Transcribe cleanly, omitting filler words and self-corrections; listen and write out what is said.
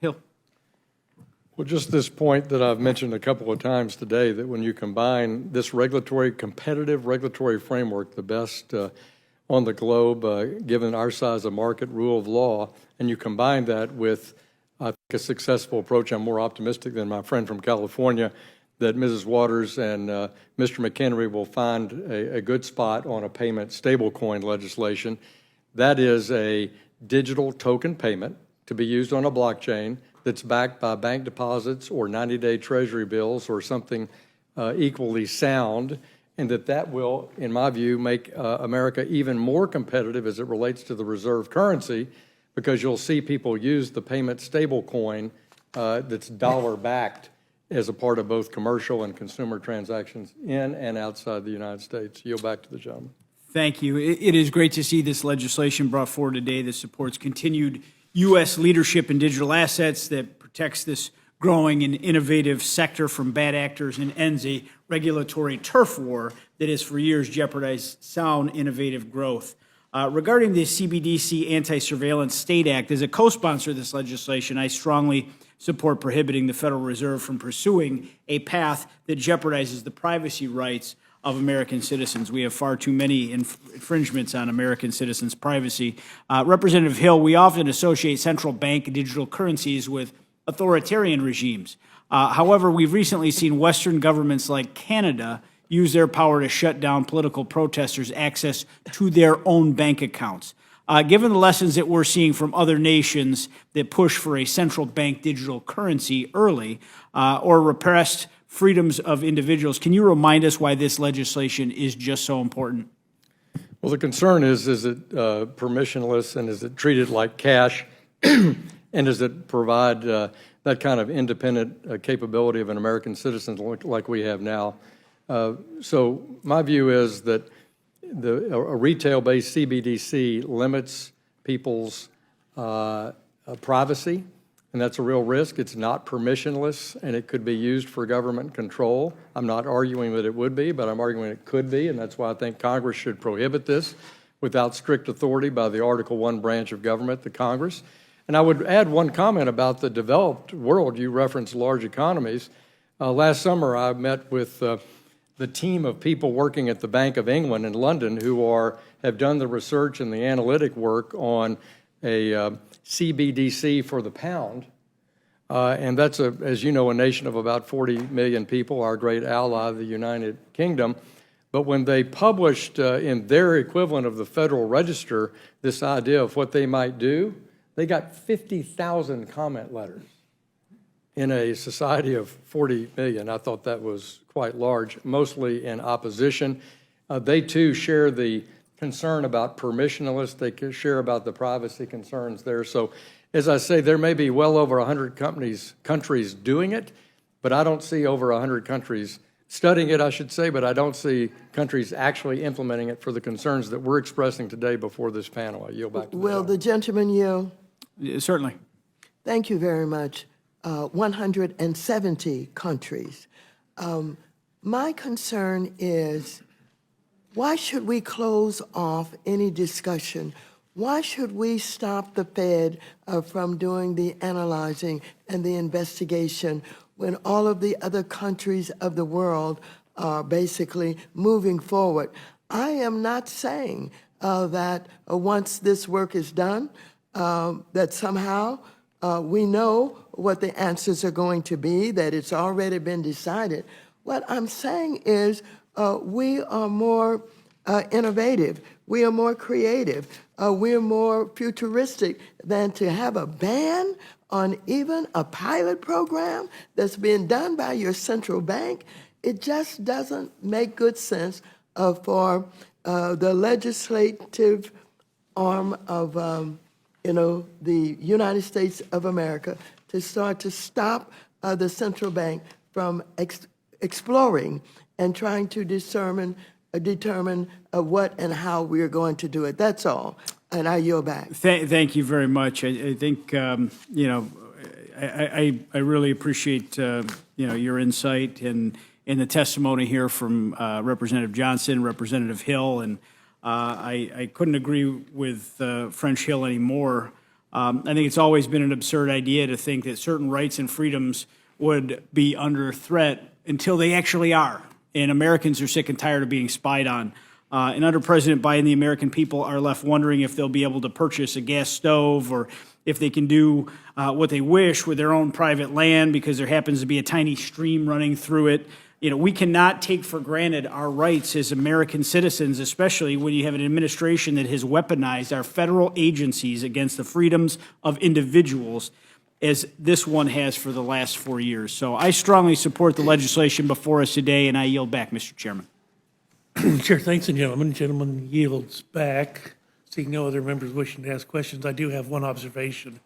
Hill. Well, just this point that I've mentioned a couple of times today, that when you combine this competitive regulatory framework, the best on the globe, given our size of market, rule of law, and you combine that with, I think, a successful approach, I'm more optimistic than my friend from California, that Mrs. Waters and Mr. McHenry will find a good spot on a payment stablecoin legislation. That is a digital token payment to be used on a blockchain that's backed by bank deposits or 90-day treasury bills or something equally sound, and that will, in my view, make America even more competitive as it relates to the reserve currency, because you'll see people use the payment stablecoin that's dollar-backed as a part of both commercial and consumer transactions in and outside the United States. Yield back to the gentleman. Thank you. It is great to see this legislation brought forward today that supports continued U.S. leadership in digital assets, that protects this growing and innovative sector from bad actors, and ends a regulatory turf war that has for years jeopardized sound, innovative growth. Regarding the CBDC Anti-Surveillance State Act, as a co-sponsor of this legislation, I strongly support prohibiting the Federal Reserve from pursuing a path that jeopardizes the privacy rights of American citizens. We have far too many infringements on American citizens' privacy. Representative Hill, we often associate central bank digital currencies with authoritarian regimes. However, we've recently seen Western governments like Canada use their power to shut down political protesters' access to their own bank accounts. Given the lessons that we're seeing from other nations that push for a central bank digital currency early or repressed freedoms of individuals, can you remind us why this legislation is just so important? Well, the concern is it permissionless, and is it treated like cash, and does it provide that kind of independent capability of an American citizen like we have now? So my view is that a retail-based CBDC limits people's privacy, and that's a real risk. It's not permissionless, and it could be used for government control. I'm not arguing that it would be, but I'm arguing it could be, and that's why I think Congress should prohibit this without strict authority by the Article I branch of government, the Congress. And I would add one comment about the developed world. You referenced large economies. Last summer, I met with the team of people working at the Bank of England in London who have done the research and the analytic work on a CBDC for the pound. And that's, as you know, a nation of about 40 million people, our great ally, the United Kingdom. But when they published in their equivalent of the Federal Register this idea of what they might do, they got 50,000 comment letters in a society of 40 million. I thought that was quite large, mostly in opposition. They too share the concern about permissionless. They share about the privacy concerns there. So, as I say, there may be well over 100 countries doing it, but I don't see over 100 countries studying it, I should say, but I don't see countries actually implementing it for the concerns that we're expressing today before this panel. I yield back to Will the gentleman yield? Yeah, certainly. Thank you very much. 170 countries. My concern is, why should we close off any discussion? Why should we stop the Fed from doing the analyzing and the investigation when all of the other countries of the world are basically moving forward? I am not saying that once this work is done, that somehow we know what the answers are going to be, that it's already been decided. What I'm saying is we are more innovative, we are more creative, we are more futuristic than to have a ban on even a pilot program that's being done by your central bank. It just doesn't make good sense for the legislative arm of the United States of America to start to stop the central bank from exploring and trying to determine what and how we are going to do it. That's all. And I yield back. Thank you very much. I think, I really appreciate, your insight and the testimony here from Representative Johnson, Representative Hill, and I couldn't agree with French Hill anymore I think it's always been an absurd idea to think that certain rights and freedoms would be under threat until they actually are. And Americans are sick and tired of being spied on. And under President Biden, the American people are left wondering if they'll be able to purchase a gas stove or if they can do what they wish with their own private land because there happens to be a tiny stream running through it. You know, we cannot take for granted our rights as American citizens, especially when you have an administration that has weaponized our federal agencies against the freedoms of individuals, as this one has for the last 4 years. So I strongly support the legislation before us today, and I yield back, Mr. Chairman. Chair, thanks, and gentlemen. Gentleman yields back. Seeing no other members wishing to ask questions, I do have one observation.